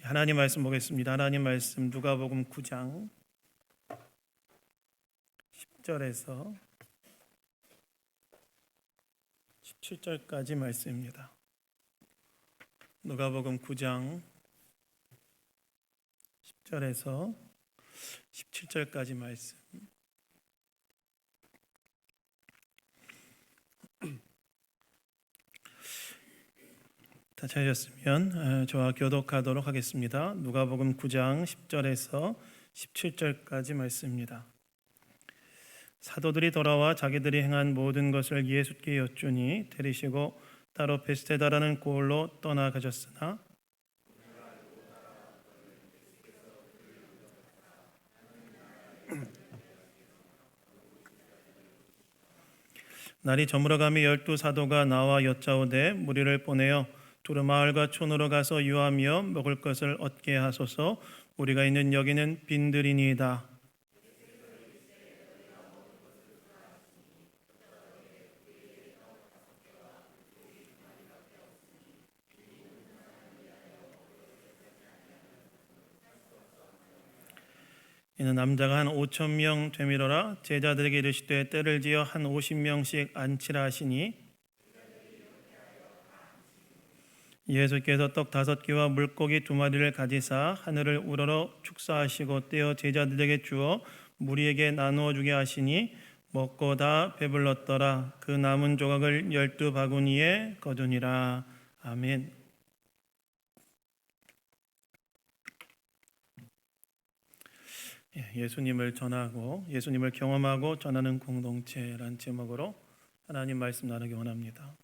하나님 말씀 보겠습니다. 하나님 말씀 누가복음 9장 10절에서 17절까지 말씀입니다. 누가복음 9장 10절에서 17절까지 말씀. 다 찾으셨으면 저와 교독하도록 하겠습니다. 누가복음 9장 10절에서 17절까지 말씀입니다. 사도들이 돌아와 자기들이 행한 모든 것을 예수께 여쭈니 데리시고 따로 베스데다라는 고을로 떠나가셨으나 날이 저물어가며 12사도가 나와 여짜오되 무리를 보내어 두루 마을과 촌으로 가서 유하며 먹을 것을 얻게 하소서. 우리가 있는 여기는 빈들이니이다. 이는 남자가 한 5,000명 되밀어라. 제자들에게 이르시되 때를 지어 한 50명씩 앉히라 하시니 예수께서 떡 5개와 물고기 2마리를 가지사 하늘을 우러러 축사하시고 떼어 제자들에게 주어 무리에게 나누어 주게 하시니 먹고 다 배불렀더라. 그 남은 조각을 12바구니에 거두니라. 아멘. 예수님을 전하고 예수님을 경험하고 전하는 공동체란 제목으로 하나님 말씀 나누기 원합니다.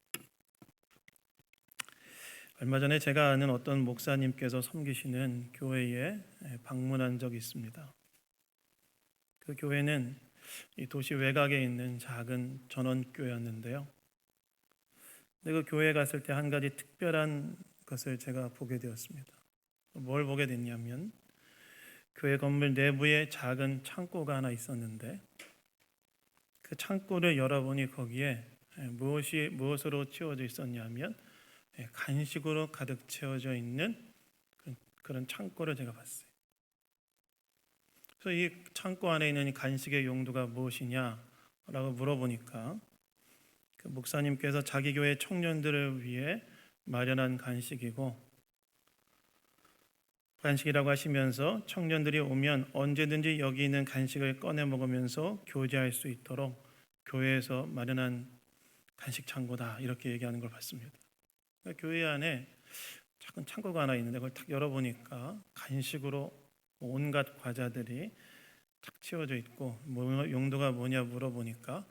얼마 전에 제가 아는 어떤 목사님께서 섬기시는 교회에 방문한 적이 있습니다. 그 교회는 이 도시 외곽에 있는 작은 전원교회였는데요. 근데 그 교회에 갔을 때 한 가지 특별한 것을 제가 보게 되었습니다. 뭘 보게 됐냐면 교회 건물 내부에 작은 창고가 하나 있었는데 그 창고를 열어보니 거기에 무엇으로 채워져 있었냐면 간식으로 가득 채워져 있는 그런 창고를 제가 봤어요. 그래서 이 창고 안에 있는 간식의 용도가 무엇이냐라고 물어보니까 그 목사님께서 자기 교회 청년들을 위해 마련한 간식이라고 하시면서 청년들이 오면 언제든지 여기 있는 간식을 꺼내 먹으면서 교제할 수 있도록 교회에서 마련한 간식 창고다 이렇게 얘기하는 걸 봤습니다. 그러니까 교회 안에 작은 창고가 하나 있는데 그걸 탁 열어보니까 간식으로 온갖 과자들이 탁 채워져 있고 용도가 뭐냐 물어보니까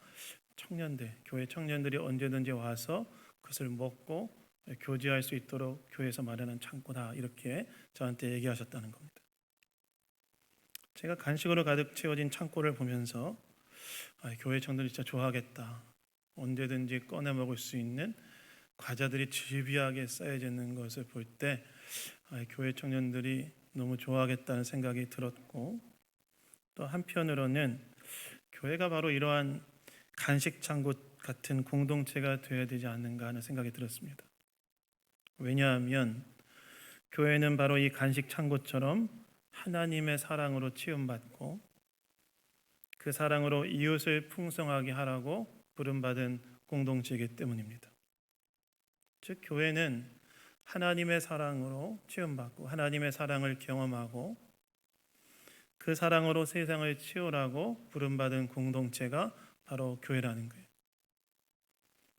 교회 청년들이 언제든지 와서 그것을 먹고 교제할 수 있도록 교회에서 마련한 창고다 이렇게 저한테 얘기하셨다는 겁니다. 제가 간식으로 가득 채워진 창고를 보면서 교회 청년들이 진짜 좋아하겠다. 언제든지 꺼내 먹을 수 있는 과자들이 집요하게 쌓여져 있는 것을 볼 때 교회 청년들이 너무 좋아하겠다는 생각이 들었고 또 한편으로는 교회가 바로 이러한 간식 창고 같은 공동체가 되어야 되지 않는가 하는 생각이 들었습니다. 왜냐하면 교회는 바로 이 간식 창고처럼 하나님의 사랑으로 치움받고 그 사랑으로 이웃을 풍성하게 하라고 부름받은 공동체이기 때문입니다. 즉 교회는 하나님의 사랑으로 치움받고 하나님의 사랑을 경험하고 그 사랑으로 세상을 치유라고 부름받은 공동체가 바로 교회라는 거예요.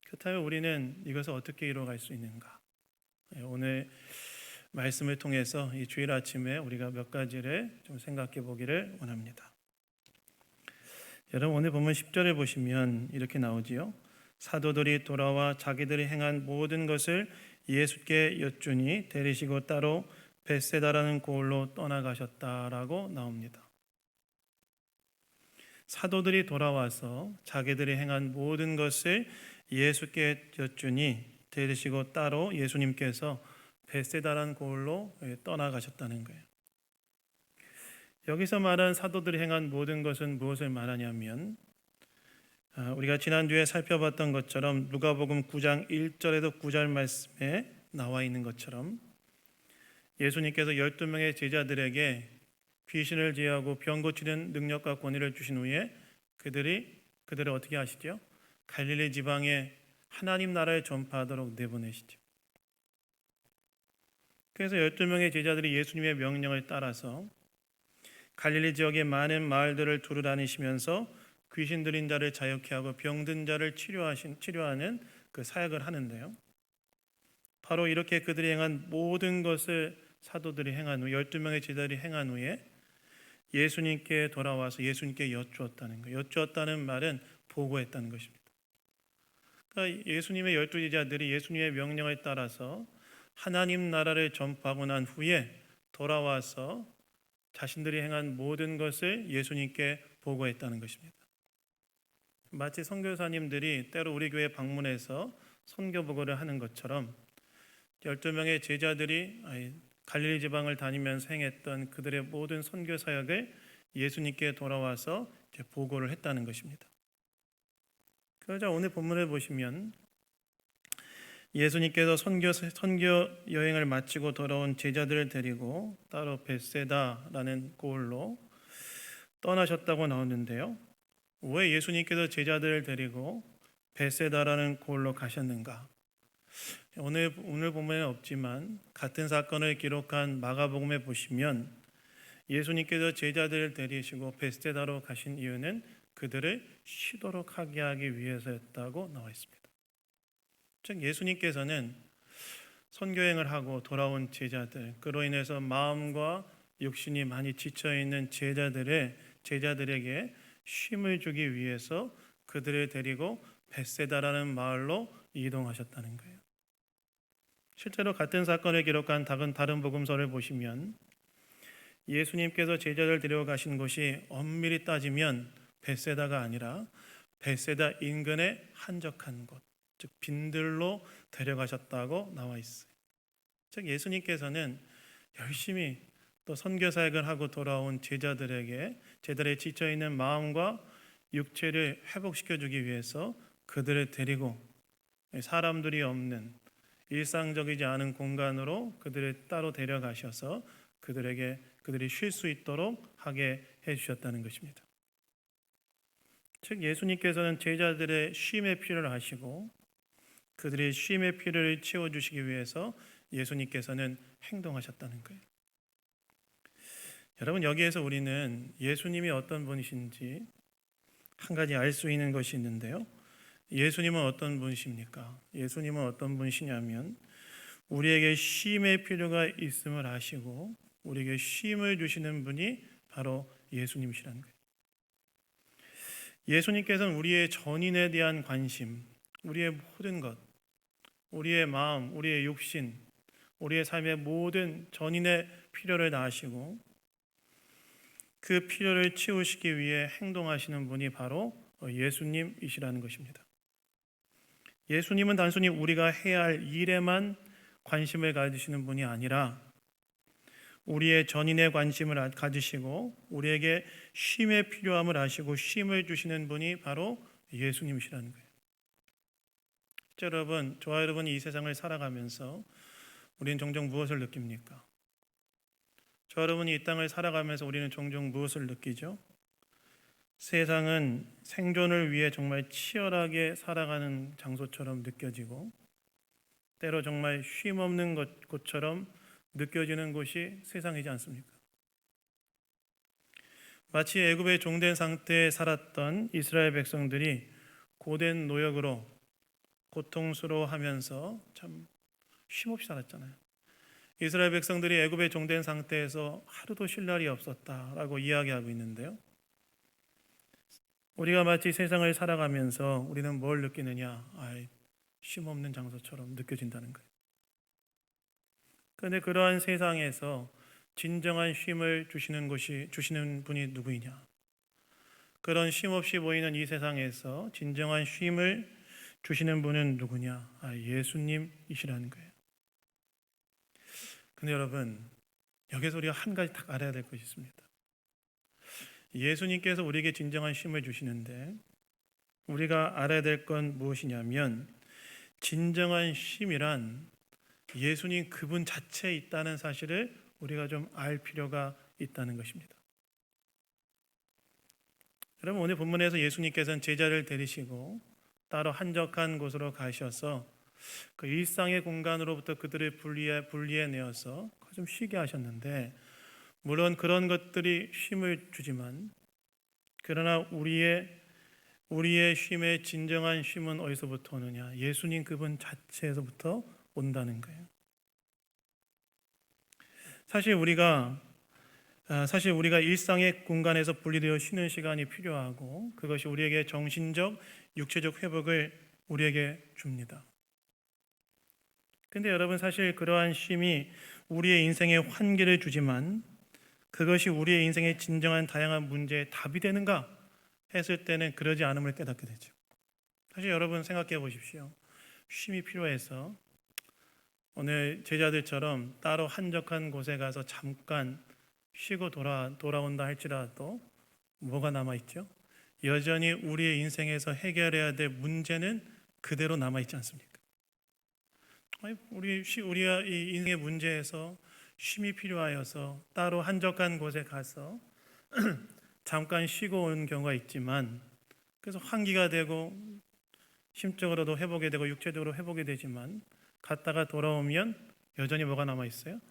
그렇다면 우리는 이것을 어떻게 이루어갈 수 있는가? 오늘 말씀을 통해서 이 주일 아침에 우리가 몇 가지를 좀 생각해 보기를 원합니다. 여러분 오늘 보면 10절에 보시면 이렇게 나오지요. 사도들이 돌아와 자기들이 행한 모든 것을 예수께 여쭈니 데리시고 따로 베세다라는 고을로 떠나가셨다라고 나옵니다. 사도들이 돌아와서 자기들이 행한 모든 것을 예수께 여쭈니 데리시고 따로 예수님께서 베세다라는 고을로 떠나가셨다는 거예요. 여기서 말한 사도들이 행한 모든 것은 무엇을 말하냐면 우리가 지난주에 살펴봤던 것처럼 누가복음 9장 1절에서 9절 말씀에 나와 있는 것처럼 예수님께서 12명의 제자들에게 귀신을 제어하고 병 고치는 능력과 권위를 주신 후에 그들을 어떻게 하시죠? 갈릴리 지방에 하나님 나라를 전파하도록 내보내시죠. 그래서 12명의 제자들이 예수님의 명령을 따라서 갈릴리 지역의 많은 마을들을 두루 다니시면서 귀신 들린 자를 자유케 하고 병든 자를 치료하는 그 사역을 하는데요. 바로 이렇게 그들이 행한 모든 것을 사도들이 행한 후 12명의 제자들이 행한 후에 예수님께 돌아와서 예수님께 여쭈었다는 거예요. 여쭈었다는 말은 보고했다는 것입니다. 그러니까 예수님의 12제자들이 예수님의 명령을 따라서 하나님 나라를 전파하고 난 후에 돌아와서 자신들이 행한 모든 것을 예수님께 보고했다는 것입니다. 마치 선교사님들이 때로 우리 교회 방문해서 선교 보고를 하는 것처럼 12명의 제자들이 갈릴리 지방을 다니면서 행했던 그들의 모든 선교 사역을 예수님께 돌아와서 보고를 했다는 것입니다. 그러자 오늘 본문을 보시면 예수님께서 선교 여행을 마치고 돌아온 제자들을 데리고 따로 벳세다라는 곳으로 떠나셨다고 나오는데요. 왜 예수님께서 제자들을 데리고 벳세다라는 곳으로 가셨는가? 오늘 본문에 없지만 같은 사건을 기록한 마가복음에 보시면 예수님께서 제자들을 데리시고 벳세다로 가신 이유는 그들을 쉬도록 하게 하기 위해서였다고 나와 있습니다. 즉 예수님께서는 선교행을 하고 돌아온 제자들, 그로 인해서 마음과 육신이 많이 지쳐 있는 제자들에게 쉼을 주기 위해서 그들을 데리고 벳세다라는 마을로 이동하셨다는 거예요. 실제로 같은 사건을 기록한 다른 복음서를 보시면 예수님께서 제자들 데려가신 곳이 엄밀히 따지면 벳세다가 아니라 벳세다 인근의 한적한 곳, 즉 빈들로 데려가셨다고 나와 있어요. 즉 예수님께서는 열심히 또 선교 사역을 하고 돌아온 제자들의 지쳐 있는 마음과 육체를 회복시켜 주기 위해서 그들을 데리고 사람들이 없는 일상적이지 않은 공간으로 그들을 따로 데려가셔서 그들이 쉴 수 있도록 하게 해주셨다는 것입니다. 즉 예수님께서는 제자들의 쉼의 필요를 아시고 그들의 쉼의 필요를 채워주시기 위해서 예수님께서는 행동하셨다는 거예요. 여러분 여기에서 우리는 예수님이 어떤 분이신지 한 가지 알 수 있는 것이 있는데요. 예수님은 어떤 분이십니까? 예수님은 어떤 분이시냐면 우리에게 쉼의 필요가 있음을 아시고 우리에게 쉼을 주시는 분이 바로 예수님이시라는 거예요. 예수님께서는 우리의 전인에 대한 관심, 우리의 모든 것, 우리의 마음, 우리의 육신, 우리의 삶의 모든 전인의 필요를 다 아시고 그 필요를 채우시기 위해 행동하시는 분이 바로 예수님이시라는 것입니다. 예수님은 단순히 우리가 해야 할 일에만 관심을 가지시는 분이 아니라 우리의 전인의 관심을 가지시고 우리에게 쉼의 필요함을 아시고 쉼을 주시는 분이 바로 예수님이시라는 거예요. 여러분, 저와 여러분이 이 세상을 살아가면서 우리는 종종 무엇을 느낍니까? 저와 여러분이 이 땅을 살아가면서 우리는 종종 무엇을 느끼죠? 세상은 생존을 위해 정말 치열하게 살아가는 장소처럼 느껴지고 때로 정말 쉼 없는 곳처럼 느껴지는 곳이 세상이지 않습니까? 마치 애굽의 종된 상태에 살았던 이스라엘 백성들이 고된 노역으로 고통스러워하면서 참 쉼없이 살았잖아요. 이스라엘 백성들이 애굽의 종된 상태에서 하루도 쉴 날이 없었다라고 이야기하고 있는데요. 우리가 마치 세상을 살아가면서 우리는 뭘 느끼느냐? 쉼없는 장소처럼 느껴진다는 거예요. 그런데 그러한 세상에서 진정한 쉼을 주시는 분이 누구이냐? 그런 쉼없이 보이는 이 세상에서 진정한 쉼을 주시는 분은 누구냐? 예수님이시라는 거예요. 근데 여러분, 여기서 우리가 한 가지 딱 알아야 될 것이 있습니다. 예수님께서 우리에게 진정한 쉼을 주시는데 우리가 알아야 될 건 무엇이냐면 진정한 쉼이란 예수님 그분 자체에 있다는 사실을 우리가 좀 알 필요가 있다는 것입니다. 여러분, 오늘 본문에서 예수님께서는 제자를 데리시고 따로 한적한 곳으로 가셔서 그 일상의 공간으로부터 그들을 분리해 내어서 좀 쉬게 하셨는데, 물론 그런 것들이 쉼을 주지만, 그러나 우리의 쉼의 진정한 쉼은 어디서부터 오느냐? 예수님 그분 자체에서부터 온다는 거예요. 사실 우리가 일상의 공간에서 분리되어 쉬는 시간이 필요하고, 그것이 우리에게 정신적, 육체적 회복을 우리에게 줍니다. 근데 여러분, 사실 그러한 쉼이 우리의 인생에 환기를 주지만 그것이 우리의 인생의 진정한 다양한 문제의 답이 되는가 했을 때는 그러지 않음을 깨닫게 되죠. 사실 여러분 생각해 보십시오. 쉼이 필요해서 오늘 제자들처럼 따로 한적한 곳에 가서 잠깐 쉬고 돌아온다 할지라도 뭐가 남아있죠? 여전히 우리의 인생에서 해결해야 될 문제는 그대로 남아있지 않습니까? 우리가 이 인생의 문제에서 쉼이 필요하여서 따로 한적한 곳에 가서 잠깐 쉬고 오는 경우가 있지만, 그래서 환기가 되고 심적으로도 회복이 되고 육체적으로 회복이 되지만, 갔다가 돌아오면 여전히 뭐가 남아있어요?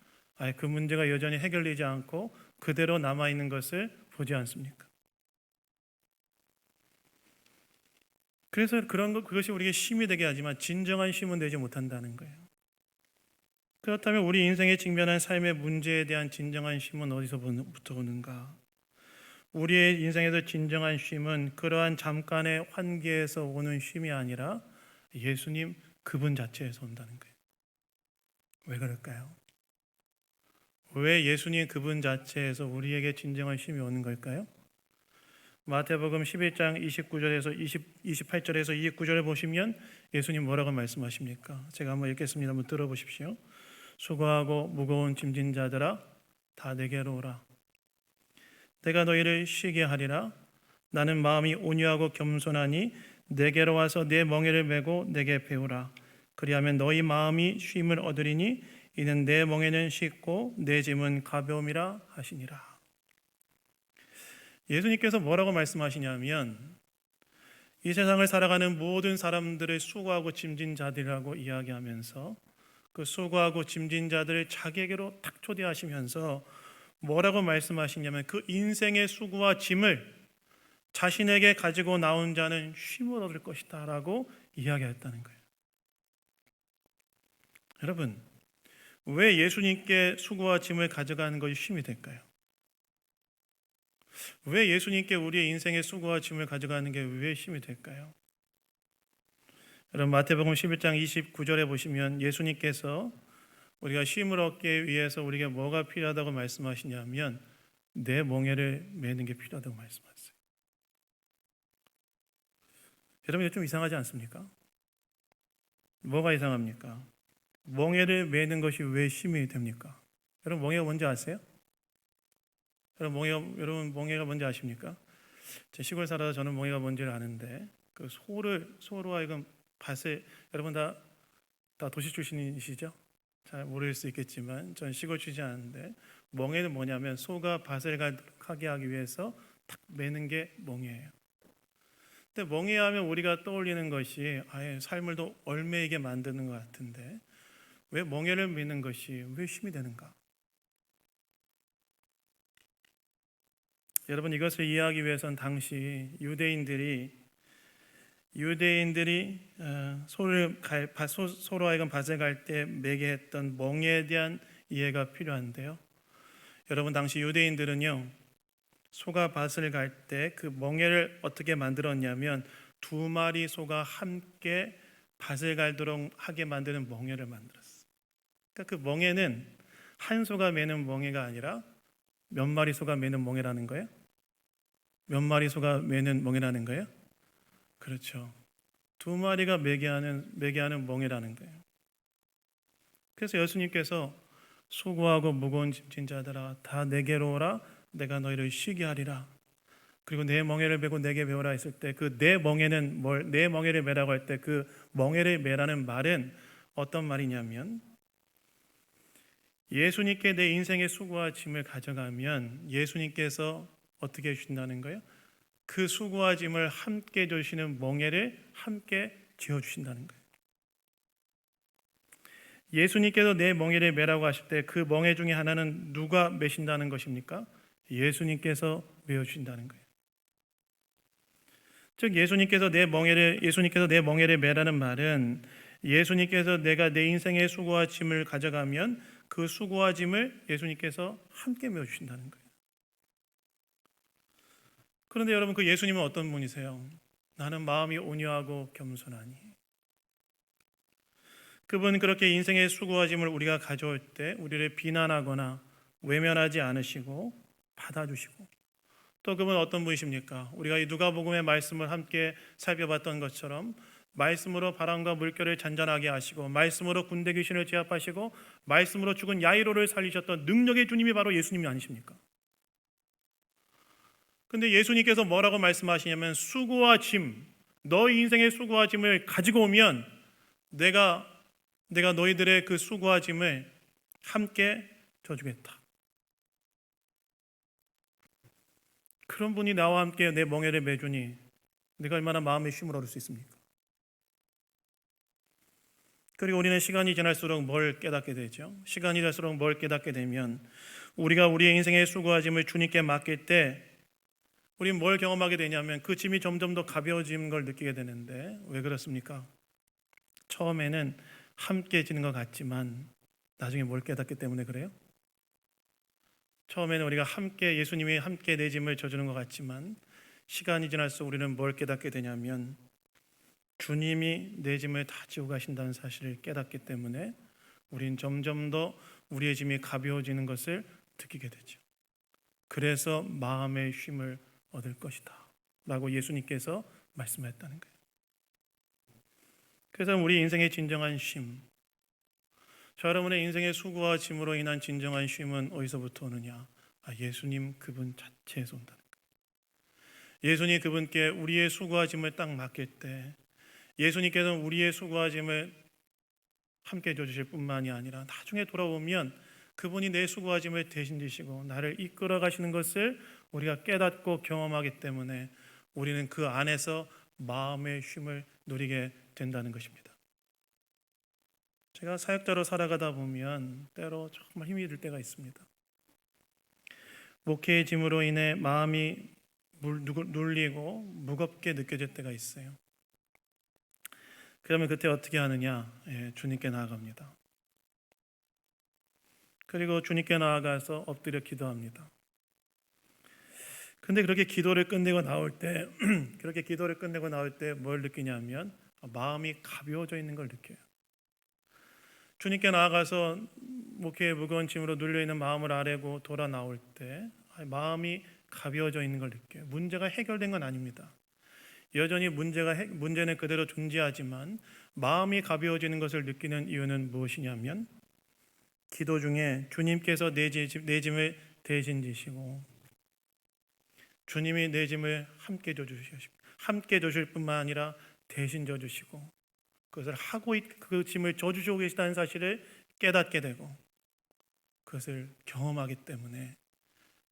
그 문제가 여전히 해결되지 않고 그대로 남아있는 것을 보지 않습니까? 그래서 그것이 우리에게 쉼이 되게 하지만 진정한 쉼은 되지 못한다는 거예요. 그렇다면 우리 인생에 직면한 삶의 문제에 대한 진정한 쉼은 어디서부터 오는가? 우리의 인생에서 진정한 쉼은 그러한 잠깐의 환기에서 오는 쉼이 아니라 예수님 그분 자체에서 온다는 거예요. 왜 그럴까요? 왜 예수님 그분 자체에서 우리에게 진정한 쉼이 오는 걸까요? 마태복음 11장 29절에서 28절에서 29절을 보시면 예수님 뭐라고 말씀하십니까? 제가 한번 읽겠습니다. 한번 들어보십시오. 수고하고 무거운 짐진 자들아 다 내게로 오라. 내가 너희를 쉬게 하리라. 나는 마음이 온유하고 겸손하니 내게로 와서 내 멍에를 메고 내게 배우라. 그리하면 너희 마음이 쉼을 얻으리니 이는 내 멍에는 쉽고 내 짐은 가벼움이라 하시니라. 예수님께서 뭐라고 말씀하시냐면, 이 세상을 살아가는 모든 사람들을 수고하고 짐진 자들이라고 이야기하면서 그 수고하고 짐진 자들을 자기에게로 탁 초대하시면서 뭐라고 말씀하시냐면, 그 인생의 수고와 짐을 자신에게 가지고 나온 자는 쉼을 얻을 것이다 라고 이야기했다는 거예요. 여러분, 왜 예수님께 수고와 짐을 가져가는 것이 쉼이 될까요? 왜 예수님께 우리의 인생의 수고와 짐을 가져가는 게 왜 쉼이 될까요? 여러분, 마태복음 11장 29절에 보시면 예수님께서 우리가 쉼을 얻기 위해서 우리에게 뭐가 필요하다고 말씀하시냐면 내 멍에를 메는 게 필요하다고 말씀하세요. 여러분, 이거 좀 이상하지 않습니까? 뭐가 이상합니까? 멍에를 메는 것이 왜 쉼이 됩니까? 여러분, 멍에가 뭔지 아세요? 여러분 멍에가 뭔지 아십니까? 제 시골 살아서 저는 멍에가 뭔지를 아는데, 그 소로 하여금 밭을, 여러분 다 도시 출신이시죠? 잘 모를 수 있겠지만 전 시골 출신이 아는데, 멍에는 뭐냐면 소가 밭을 가게 하기 위해서 탁 매는 게 멍에예요. 근데 멍에하면 우리가 떠올리는 것이 아예 삶을 더 얼매이게 만드는 것 같은데, 왜 멍에를 매는 것이 왜 쉼이 되는가? 여러분, 이것을 이해하기 위해서는 당시 유대인들이 소로 하여금 밭을 갈 때 매게 했던 멍에에 대한 이해가 필요한데요. 여러분, 당시 유대인들은요, 소가 밭을 갈 때 그 멍에를 어떻게 만들었냐면 두 마리 소가 함께 밭을 갈도록 하게 만드는 멍에를 만들었어요. 그러니까 그 멍에는 한 소가 매는 멍에가 아니라 몇 마리 소가 매는 멍에라는 거예요? 몇 마리 소가 매는 멍에라는 거예요? 그렇죠. 두 마리가 매게 하는 멍에라는 거예요. 그래서 예수님께서 수고하고 무거운 짐진 자들아 다 내게로 오라. 내가 너희를 쉬게 하리라. 그리고 내 멍에를 메고 내게 배우라 했을 때 그 내 멍에를 메라고 할 때 그 멍에를 메라는 말은 어떤 말이냐면 예수님께 내 인생의 수고와 짐을 가져가면 예수님께서 어떻게 해주신다는 거예요? 그 수고와 짐을 함께 주시는 멍에를 함께 지어주신다는 거예요. 예수님께서 내 멍에를 메라고 하실 때 그 멍에 중에 하나는 누가 메신다는 것입니까? 예수님께서 메어주신다는 거예요. 즉 예수님께서 내 멍에를 메라는 말은 예수님께서 내가 내 인생의 수고와 짐을 가져가면 그 수고와 짐을 예수님께서 함께 메어주신다는 거예요. 그런데 여러분, 그 예수님은 어떤 분이세요? 나는 마음이 온유하고 겸손하니. 그분 그렇게 인생의 수고와 짐을 우리가 가져올 때 우리를 비난하거나 외면하지 않으시고 받아주시고, 또 그분 어떤 분이십니까? 우리가 이 누가복음의 말씀을 함께 살펴봤던 것처럼 말씀으로 바람과 물결을 잔잔하게 하시고 말씀으로 군대 귀신을 제압하시고 말씀으로 죽은 야이로를 살리셨던 능력의 주님이 바로 예수님이 아니십니까? 근데 예수님께서 뭐라고 말씀하시냐면 수고와 짐, 너희 인생의 수고와 짐을 가지고 오면 내가 너희들의 그 수고와 짐을 함께 져주겠다. 그런 분이 나와 함께 내 멍에를 메주니 내가 얼마나 마음의 쉼을 얻을 수 있습니까? 그리고 우리는 시간이 지날수록 뭘 깨닫게 되죠? 시간이 지날수록 뭘 깨닫게 되면 우리가 우리의 인생의 수고와 짐을 주님께 맡길 때 우리는 뭘 경험하게 되냐면 그 짐이 점점 더 가벼워지는 걸 느끼게 되는데, 왜 그렇습니까? 처음에는 함께 지는 것 같지만 나중에 뭘 깨닫기 때문에 그래요? 처음에는 우리가 함께, 예수님이 함께 내 짐을 져주는 것 같지만 시간이 지날수록 우리는 뭘 깨닫게 되냐면 주님이 내 짐을 다 지고 가신다는 사실을 깨닫기 때문에 우리는 점점 더 우리의 짐이 가벼워지는 것을 느끼게 되죠. 그래서 마음의 쉼을 얻을 것이다 라고 예수님께서 말씀하셨다는 거예요. 그래서 우리 인생의 진정한 쉼, 저 여러분의 인생의 수고와 짐으로 인한 진정한 쉼은 어디서부터 오느냐? 예수님 그분 자체에서 온다는 거예요. 예수님 그분께 우리의 수고와 짐을 딱 맡길 때 예수님께서는 우리의 수고와 짐을 함께 해주실 뿐만이 아니라 나중에 돌아오면 그분이 내 수고와 짐을 대신 지시고 나를 이끌어 가시는 것을 우리가 깨닫고 경험하기 때문에 우리는 그 안에서 마음의 쉼을 누리게 된다는 것입니다. 제가 사역자로 살아가다 보면 때로 정말 힘이 들 때가 있습니다. 목회의 짐으로 인해 마음이 눌리고 무겁게 느껴질 때가 있어요. 그러면 그때 어떻게 하느냐? 주님께 나아갑니다. 그리고 주님께 나아가서 엎드려 기도합니다. 근데 그렇게 기도를 끝내고 나올 때 뭘 느끼냐면 마음이 가벼워져 있는 걸 느껴요. 주님께 나아가서 목회의 무거운 짐으로 눌려있는 마음을 아뢰고 돌아 나올 때 마음이 가벼워져 있는 걸 느껴요. 문제가 해결된 건 아닙니다. 여전히 문제는 그대로 존재하지만 마음이 가벼워지는 것을 느끼는 이유는 무엇이냐면 기도 중에 주님께서 내 짐을 대신 지시고 주님이 내 짐을 함께 져주실 뿐만 아니라 대신 져주시고 그것을 하고 그 짐을 져주시고 계시다는 사실을 깨닫게 되고 그것을 경험하기 때문에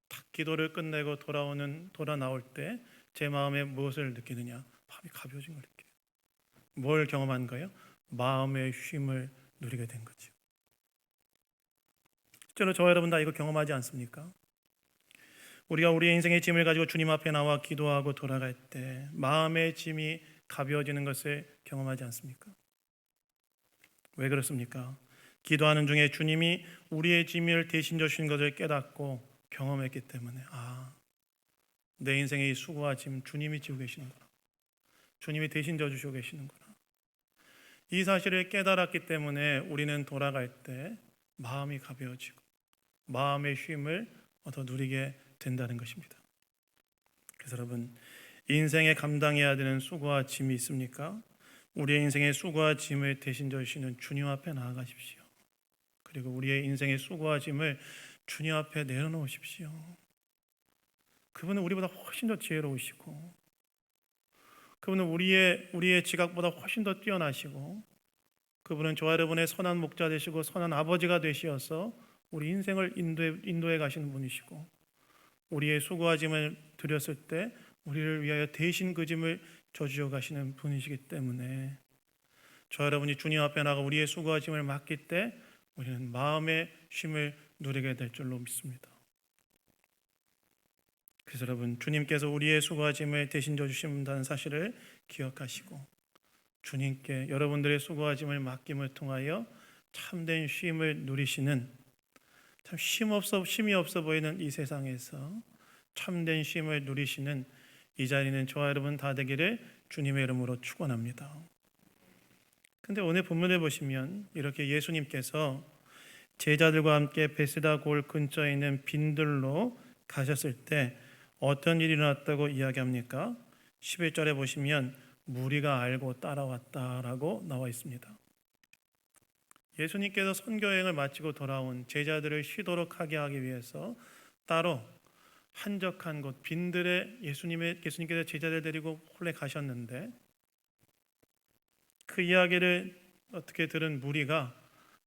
딱 기도를 끝내고 돌아 나올 때 제 마음에 무엇을 느끼느냐? 마음이 가벼워진 걸 느껴요. 뭘 경험한 거예요? 마음의 쉼을 누리게 된 거죠. 실제로 저와 여러분 다 이거 경험하지 않습니까? 우리가 우리의 인생의 짐을 가지고 주님 앞에 나와 기도하고 돌아갈 때 마음의 짐이 가벼워지는 것을 경험하지 않습니까? 왜 그렇습니까? 기도하는 중에 주님이 우리의 짐을 대신 져주신 것을 깨닫고 경험했기 때문에 내 인생의 이 수고와 짐 주님이 지고 계시는구나. 주님이 대신 져주시고 계시는구나. 이 사실을 깨달았기 때문에 우리는 돌아갈 때 마음이 가벼워지고 마음의 쉼을 얻어 누리게 된다는 것입니다. 그래서 여러분, 인생에 감당해야 되는 수고와 짐이 있습니까? 우리의 인생의 수고와 짐을 대신 져주시는 주님 앞에 나아가십시오. 그리고 우리의 인생의 수고와 짐을 주님 앞에 내려놓으십시오. 그분은 우리보다 훨씬 더 지혜로우시고 그분은 우리의 지각보다 훨씬 더 뛰어나시고 그분은 저와 여러분의 선한 목자 되시고 선한 아버지가 되시어서 우리 인생을 인도해 가시는 분이시고 우리의 수고와 짐을 드렸을 때 우리를 위하여 대신 그 짐을 져주어 가시는 분이시기 때문에 저 여러분이 주님 앞에 나가 우리의 수고와 짐을 맡길 때 우리는 마음의 쉼을 누리게 될 줄로 믿습니다. 그래서 여러분, 주님께서 우리의 수고와 짐을 대신 져주신다는 사실을 기억하시고 주님께 여러분들의 수고와 짐을 맡김을 통하여 참된 쉼을 누리시는, 참 쉼이 없어 보이는 이 세상에서 참된 쉼을 누리시는 이 자리는 저와 여러분 다 되기를 주님의 이름으로 축원합니다. 근데 오늘 본문을 보시면 이렇게 예수님께서 제자들과 함께 베세다 골 근처에 있는 빈들로 가셨을 때 어떤 일이 일어났다고 이야기합니까? 11절에 보시면 무리가 알고 따라왔다라고 나와 있습니다. 예수님께서 선교여행을 마치고 돌아온 제자들을 쉬도록 하게 하기 위해서 따로 한적한 곳 빈들에 예수님께서 제자들 데리고 홀래 가셨는데 그 이야기를 어떻게 들은 무리가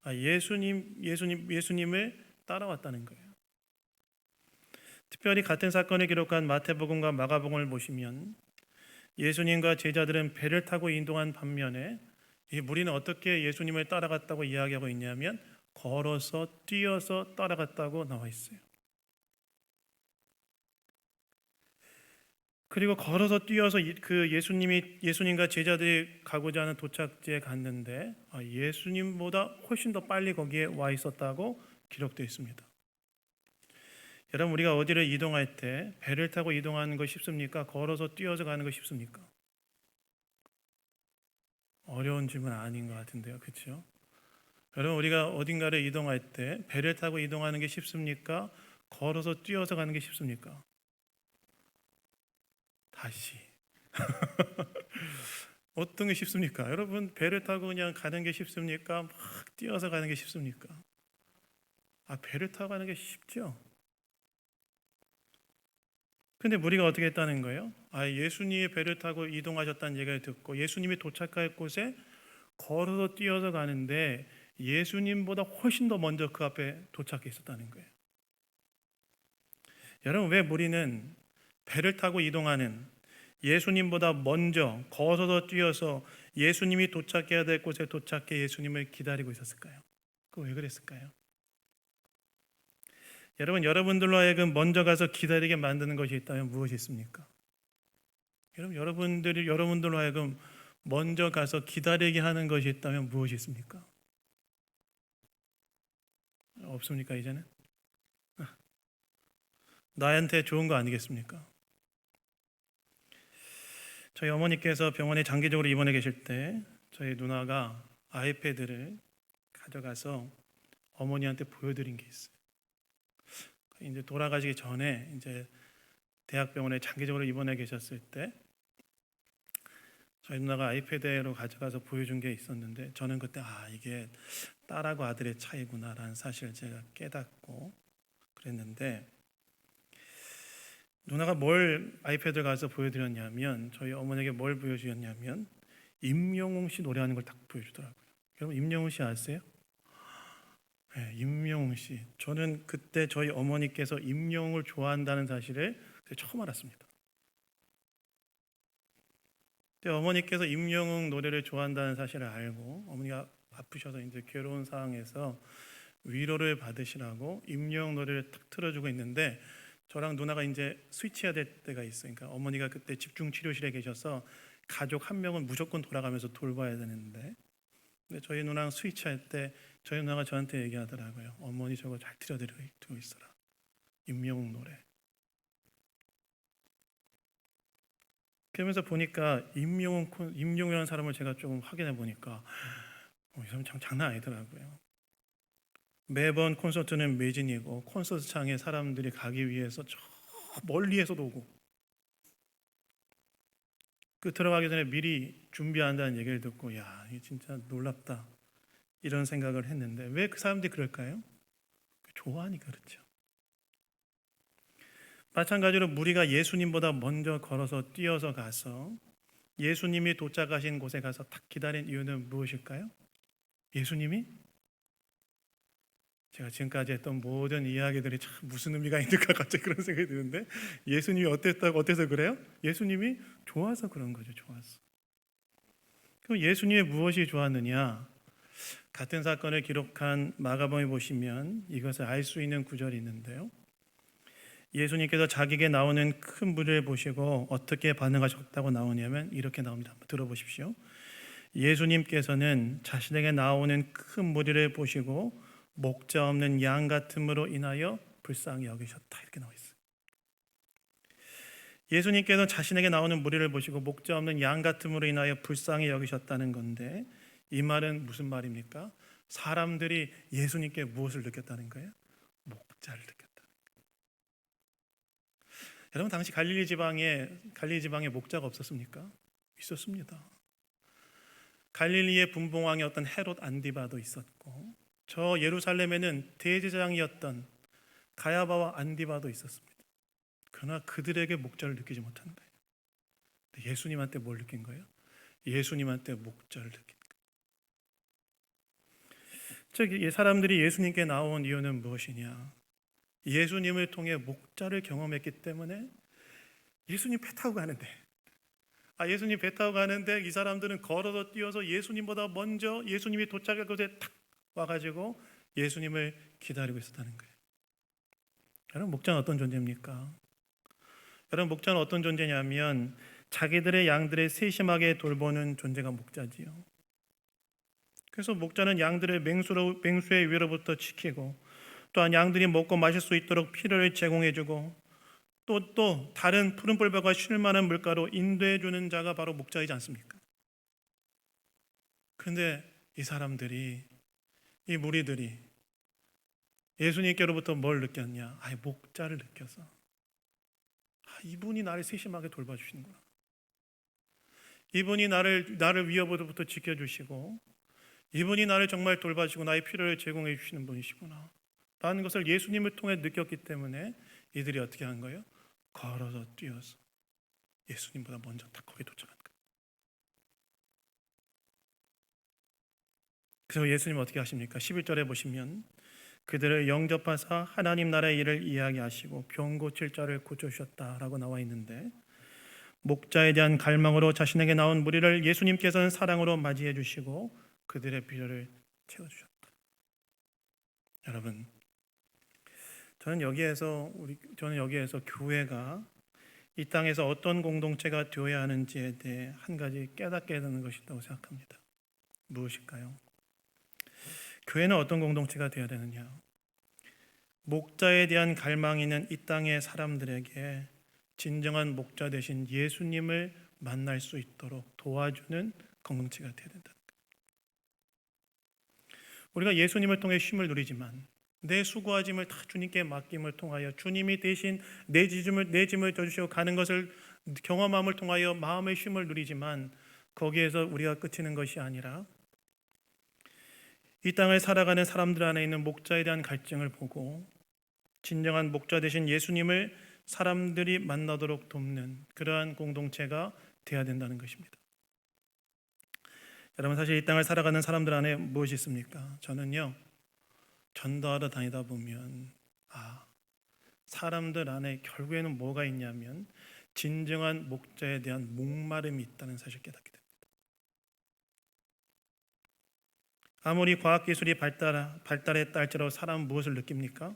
예수님을 따라왔다는 거예요. 특별히 같은 사건을 기록한 마태복음과 마가복음을 보시면 예수님과 제자들은 배를 타고 이동한 반면에 이 무리는 어떻게 예수님을 따라갔다고 이야기하고 있냐면 걸어서 뛰어서 따라갔다고 나와 있어요. 그리고 걸어서 뛰어서 그 예수님과 제자들이 가고자 하는 도착지에 갔는데 예수님보다 훨씬 더 빨리 거기에 와 있었다고 기록되어 있습니다. 여러분, 우리가 어디를 이동할 때 배를 타고 이동하는 거 쉽습니까? 걸어서 뛰어서 가는 거 쉽습니까? 어려운 질문 아닌 것 같은데요, 그렇죠? 여러분, 우리가 어딘가를 이동할 때 배를 타고 이동하는 게 쉽습니까? 걸어서 뛰어서 가는 게 쉽습니까? 다시 어떤 게 쉽습니까? 여러분, 배를 타고 그냥 가는 게 쉽습니까? 막 뛰어서 가는 게 쉽습니까? 배를 타고 가는 게 쉽죠. 근데 무리가 어떻게 했다는 거예요? 예수님이 배를 타고 이동하셨다는 얘기를 듣고 예수님이 도착할 곳에 걸어서 뛰어서 가는데 예수님보다 훨씬 더 먼저 그 앞에 도착해 있었다는 거예요. 여러분, 왜 무리는 배를 타고 이동하는 예수님보다 먼저 걸어서 뛰어서 예수님이 도착해야 될 곳에 도착해 예수님을 기다리고 있었을까요? 왜 그랬을까요? 여러분들로 하여금 먼저 가서 기다리게 만드는 것이 있다면 무엇이 있습니까? 여러분들로 하여금 먼저 가서 기다리게 하는 것이 있다면 무엇이 있습니까? 없습니까, 이제는? 나한테 좋은 거 아니겠습니까? 저희 어머니께서 병원에 장기적으로 입원해 계실 때 저희 누나가 아이패드를 가져가서 어머니한테 보여드린 게 있어요. 이제 돌아가시기 전에 이제 대학병원에 장기적으로 입원해 계셨을 때 저희 누나가 아이패드로 가져가서 보여준 게 있었는데 저는 그때 이게 딸하고 아들의 차이구나라는 사실을 제가 깨닫고 그랬는데 누나가 뭘 아이패드를 가서 보여드렸냐면 저희 어머니에게 뭘 보여주셨냐면 임영웅 씨 노래하는 걸 딱 보여주더라고요. 여러분, 임영웅 씨 아세요? 네, 임영웅 씨. 저는 그때 저희 어머니께서 임영웅을 좋아한다는 사실을 처음 알았습니다. 그때 어머니께서 임영웅 노래를 좋아한다는 사실을 알고 어머니가 바쁘셔서 이제 괴로운 상황에서 위로를 받으시라고 임영웅 노래를 탁 틀어주고 있는데 저랑 누나가 이제 스위치해야 될 때가 있어요. 그러니까 어머니가 그때 집중 치료실에 계셔서 가족 한 명은 무조건 돌아가면서 돌봐야 되는데 근데 저희 누나랑 스위치할 때 저희 누나가 저한테 얘기하더라고요. 어머니 저거 잘 틀어드리고 있어라. 임영웅 노래. 그러면서 보니까 임영웅이라는 사람을 제가 조금 확인해 보니까 이 사람 참 장난 아니더라고요. 매번 콘서트는 매진이고 콘서트장에 사람들이 가기 위해서 저 멀리에서도 오고 들어가기 전에 미리 준비한다는 얘기를 듣고 이게 진짜 놀랍다 이런 생각을 했는데 왜 그 사람들이 그럴까요? 좋아하니까 그렇죠. 마찬가지로 무리가 예수님보다 먼저 걸어서 뛰어서 가서 예수님이 도착하신 곳에 가서 딱 기다린 이유는 무엇일까요? 예수님이 제가 지금까지 했던 모든 이야기들이 참 무슨 의미가 있는가 갑자기 그런 생각이 드는데, 예수님이 어때서 그래요? 예수님이 좋아서 그런 거죠. 좋아서. 그럼 예수님의 무엇이 좋았느냐? 같은 사건을 기록한 마가복음에 보시면 이것을 알 수 있는 구절이 있는데요. 예수님께서 자기에게 나오는 큰 무리를 보시고 어떻게 반응하셨다고 나오냐면 이렇게 나옵니다. 한번 들어보십시오. 예수님께서는 자신에게 나오는 큰 무리를 보시고 목자 없는 양 같음으로 인하여 불쌍히 여기셨다. 이렇게 나와 있어요. 예수님께서 자신에게 나오는 무리를 보시고 목자 없는 양 같음으로 인하여 불쌍히 여기셨다는 건데, 이 말은 무슨 말입니까? 사람들이 예수님께 무엇을 느꼈다는 거예요? 목자를 느꼈다. 여러분, 당시 갈릴리 지방에 목자가 없었습니까? 있었습니다. 갈릴리의 분봉왕이 어떤 헤롯 안디바도 있었고, 저 예루살렘에는 대제사장이었던 가야바와 안디바도 있었습니다. 그러나 그들에게 목자를 느끼지 못한 거예요. 예수님한테 뭘 느낀 거예요? 예수님한테 목자를 느낀 거예요. 즉, 사람들이 예수님께 나온 이유는 무엇이냐? 예수님을 통해 목자를 경험했기 때문에. 예수님 배 타고 가는데 이 사람들은 걸어서 뛰어서 예수님보다 먼저 예수님이 도착할 곳에 탁 와가지고 예수님을 기다리고 있었다는 거예요. 여러분, 목자는 어떤 존재입니까? 여러분, 목자는 어떤 존재냐면 자기들의 양들을 세심하게 돌보는 존재가 목자지요. 그래서 목자는 양들을 맹수의 위로부터 지키고, 또한 양들이 먹고 마실 수 있도록 필요를 제공해주고, 또 다른 푸른 뿔밭과 쉴 만한 물가로 인도해주는 자가 바로 목자이지 않습니까? 그런데 이 무리들이 예수님께로부터 뭘 느꼈냐? 목자를 느껴서, 이분이 나를 세심하게 돌봐주시는구나. 이분이 나를 위협으로부터 지켜주시고, 이분이 나를 정말 돌봐주시고 나의 필요를 제공해 주시는 분이시구나 라는 것을 예수님을 통해 느꼈기 때문에 이들이 어떻게 한 거예요? 걸어서 뛰어서 예수님보다 먼저 딱 거기에 도착한 거예요. 그래서 예수님 어떻게 하십니까? 11절에 보시면 그들을 영접하사 하나님 나라의 일을 이야기하시고 병 고칠 자를 고쳐주셨다라고 나와 있는데, 목자에 대한 갈망으로 자신에게 나온 무리를 예수님께서는 사랑으로 맞이해 주시고 그들의 필요를 채워주셨다. 여러분, 저는 여기에서 교회가 이 땅에서 어떤 공동체가 되어야 하는지에 대해 한 가지 깨닫게 되는 것이 있다고 생각합니다. 무엇일까요? 교회는 어떤 공동체가 되어야 되느냐? 목자에 대한 갈망이 있는 이 땅의 사람들에게 진정한 목자 되신 예수님을 만날 수 있도록 도와주는 공동체가 되어야 된다. 우리가 예수님을 통해 쉼을 누리지만 내 수고와 짐을 다 주님께 맡김을 통하여 주님이 대신 내 짐을 져주시고 가는 것을 경험함을 통하여 마음의 쉼을 누리지만, 거기에서 우리가 그치는 것이 아니라 이 땅을 살아가는 사람들 안에 있는 목자에 대한 갈증을 보고 진정한 목자 되신 예수님을 사람들이 만나도록 돕는 그러한 공동체가 되어야 된다는 것입니다. 여러분, 사실 이 땅을 살아가는 사람들 안에 무엇이 있습니까? 저는요, 전도하러 다니다 보면 사람들 안에 결국에는 뭐가 있냐면 진정한 목자에 대한 목마름이 있다는 사실을 깨닫게 됩니다. 아무리 과학기술이 발달했다 할지라도 사람은 무엇을 느낍니까?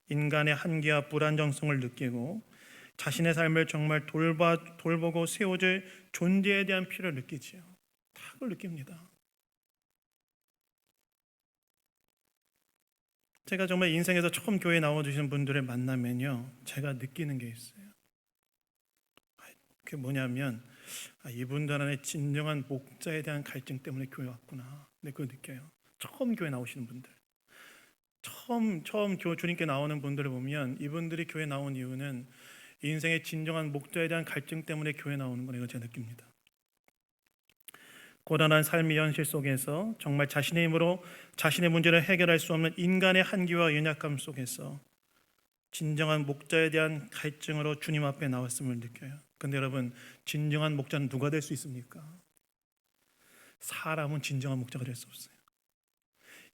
인간의 한계와 불안정성을 느끼고 자신의 삶을 정말 돌보고 세워줄 존재에 대한 필요를 느끼지요. 다 그걸 느낍니다. 제가 정말 인생에서 처음 교회에 나와주신 분들을 만나면요, 제가 느끼는 게 있어요. 그게 뭐냐면 이분들 안에 진정한 목자에 대한 갈증 때문에 교회 왔구나. 네, 그걸 느껴요. 처음 교회 나오시는 분들, 처음 주님께 나오는 분들을 보면 이분들이 교회 나온 이유는 인생의 진정한 목자에 대한 갈증 때문에 교회 나오는 걸 제가 느낍니다. 고단한 삶의 현실 속에서 정말 자신의 힘으로 자신의 문제를 해결할 수 없는 인간의 한계와 연약함 속에서 진정한 목자에 대한 갈증으로 주님 앞에 나왔음을 느껴요. 근데 여러분, 진정한 목자는 누가 될 수 있습니까? 사람은 진정한 목자가 될 수 없어요.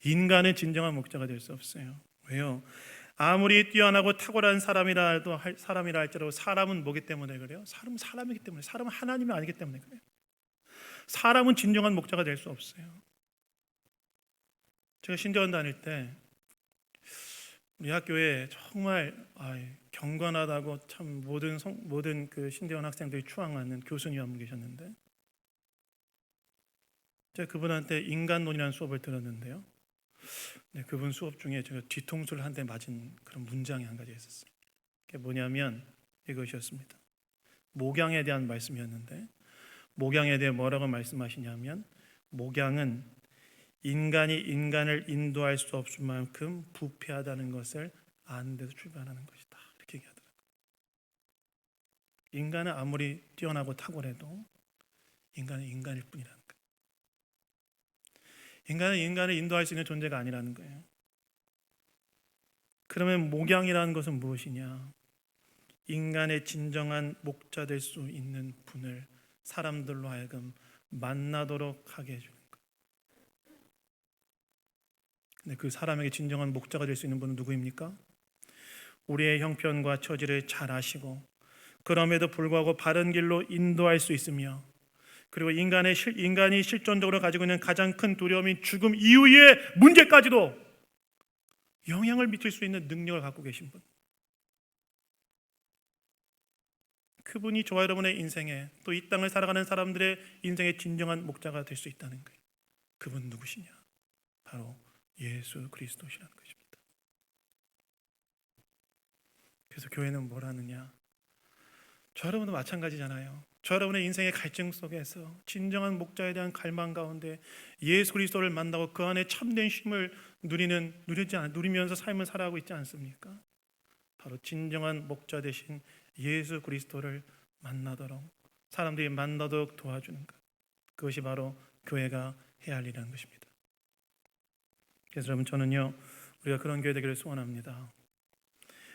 인간은 진정한 목자가 될 수 없어요. 왜요? 아무리 뛰어나고 탁월한 사람이라 할지라도 사람은 뭐기 때문에 그래요? 사람은 사람이기 때문에, 사람은 하나님이 아니기 때문에 그래요. 사람은 진정한 목자가 될 수 없어요. 제가 신대원 다닐 때 우리 학교에 정말 경건하다고 참 모든 그 신대원 학생들이 추앙하는 교수님 한 분 계셨는데, 제가 그분한테 인간론이라는 수업을 들었는데요. 네, 그분 수업 중에 제가 뒤통수를 한 대 맞은 그런 문장이 한 가지 있었어요. 그게 뭐냐면 이것이었습니다. 목양에 대한 말씀이었는데, 목양에 대해 뭐라고 말씀하시냐면, 목양은 인간이 인간을 인도할 수 없을 만큼 부패하다는 것을 아는 데서 출발하는 것이다, 이렇게 얘기하더라고요. 인간은 아무리 뛰어나고 탁월해도 인간은 인간일 뿐이라는 거예요. 인간은 인간을 인도할 수 있는 존재가 아니라는 거예요. 그러면 목양이라는 것은 무엇이냐? 인간의 진정한 목자 될 수 있는 분을 사람들로 하여금 만나도록 하게 해주는 거예요. 근데 그 사람에게 진정한 목자가 될 수 있는 분은 누구입니까? 우리의 형편과 처지를 잘 아시고 그럼에도 불구하고 바른 길로 인도할 수 있으며, 그리고 인간이 실존적으로 가지고 있는 가장 큰 두려움인 죽음 이후의 문제까지도 영향을 미칠 수 있는 능력을 갖고 계신 분, 그분이 저와 여러분의 인생에, 또 이 땅을 살아가는 사람들의 인생의 진정한 목자가 될 수 있다는 거예요. 그분 누구시냐? 바로 예수 그리스도시라는 것입니다. 그래서 교회는 뭘 하느냐? 저 여러분도 마찬가지잖아요. 저 여러분의 인생의 갈증 속에서 진정한 목자에 대한 갈망 가운데 예수 그리스도를 만나고 그 안에 참된 쉼을 누리면서 삶을 살아가고 있지 않습니까? 바로 진정한 목자 되신 예수 그리스도를 만나도록, 사람들이 만나도록 도와주는 것, 그것이 바로 교회가 해야 할 일이라는 것입니다. 그래서 여러분, 저는요, 우리가 그런 교회 되기를 소원합니다.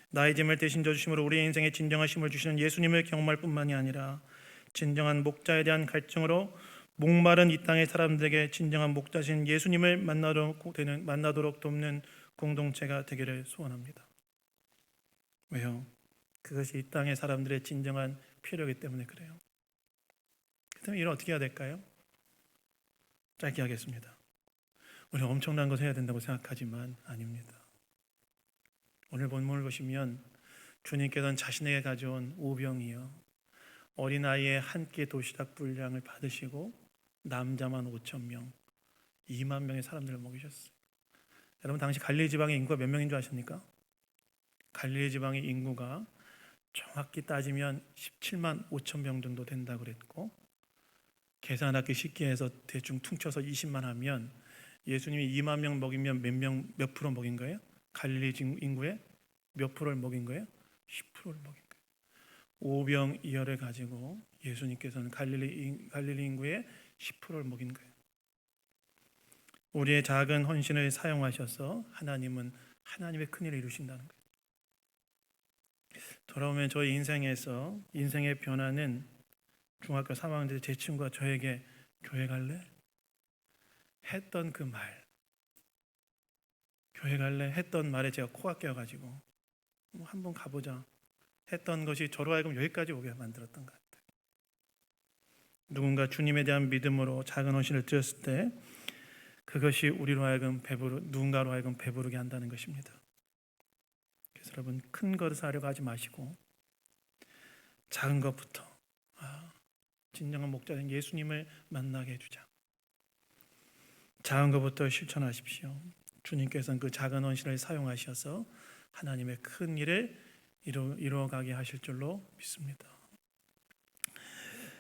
나의 짐을 대신 져주심으로 우리의 인생에 진정한 쉼을 주시는 예수님을 경험할 뿐만이 아니라 진정한 목자에 대한 갈증으로 목마른 이 땅의 사람들에게 진정한 목자신 예수님을 만나도록 돕는 공동체가 되기를 소원합니다. 왜요? 그것이 이 땅의 사람들의 진정한 필요이기 때문에 그래요. 그렇다면 이를 어떻게 해야 될까요? 짧게 하겠습니다. 우리가 엄청난 것을 해야 된다고 생각하지만 아닙니다. 오늘 본문을 보시면 주님께서는 자신에게 가져온 오병이요, 어린아이의 한 끼 도시락 분량을 받으시고 남자만 5,000명, 2만 명의 사람들을 먹이셨어요. 여러분, 당시 갈릴리 지방의 인구가 몇 명인 줄 아십니까? 갈릴리 지방의 인구가 정확히 따지면 17만 5천 명 정도 된다고 그랬고, 계산하기 쉽게 해서 대충 퉁쳐서 20만 하면 예수님이 2만 명 먹이면 몇 프로 먹인 거예요? 갈릴리 인구의 몇 프로를 먹인 거예요? 10%를 먹인 거예요. 오병이어를 가지고 예수님께서는 갈릴리 인구의 10%를 먹인 거예요. 우리의 작은 헌신을 사용하셔서 하나님은 하나님의 큰일을 이루신다는 거예요. 돌아오면 저희 인생에서 인생의 변화는, 중학교 3학년 때 제 친구가 저에게 교회 갈래? 했던 그 말, 교회 갈래? 했던 말에 제가 코가 깨어가지고 한번 가보자 했던 것이 저로 하여금 여기까지 오게 만들었던 것 같아요. 누군가 주님에 대한 믿음으로 작은 헌신을 드렸을 때 그것이 우리로 하여금 누군가로 하여금 배부르게 한다는 것입니다. 그래서 여러분, 큰 것을 하려고 하지 마시고 작은 것부터 진정한 목자인 예수님을 만나게 해주자. 작은 것부터 실천하십시오. 주님께서는 그 작은 헌신을 사용하셔서 하나님의 큰 일을 이루어가게 하실 줄로 믿습니다.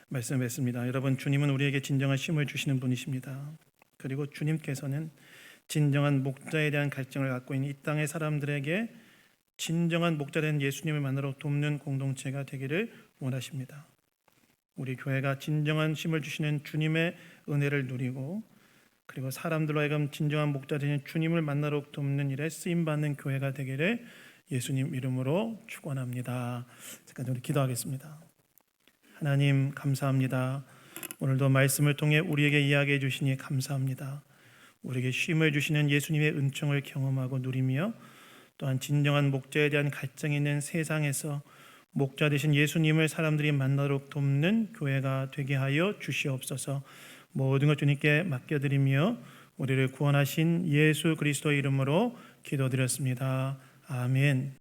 말씀했습니다. 여러분, 주님은 우리에게 진정한 쉼을 주시는 분이십니다. 그리고 주님께서는 진정한 목자에 대한 갈증을 갖고 있는 이 땅의 사람들에게 진정한 목자된 예수님을 만나러 돕는 공동체가 되기를 원하십니다. 우리 교회가 진정한 쉼을 주시는 주님의 은혜를 누리고, 그리고 사람들로 하여금 진정한 목자 되는 주님을 만나러 돕는 일에 쓰임받는 교회가 되기를 예수님 이름으로 축원합니다. 잠깐 우리 기도하겠습니다. 하나님, 감사합니다. 오늘도 말씀을 통해 우리에게 이야기해 주시니 감사합니다. 우리에게 쉼을 주시는 예수님의 은총을 경험하고 누리며 또한 진정한 목자에 대한 갈증이 있는 세상에서 목자 되신 예수님을 사람들이 만나도록 돕는 교회가 되게 하여 주시옵소서. 모든 것 주님께 맡겨드리며 우리를 구원하신 예수 그리스도의 이름으로 기도드렸습니다. 아멘.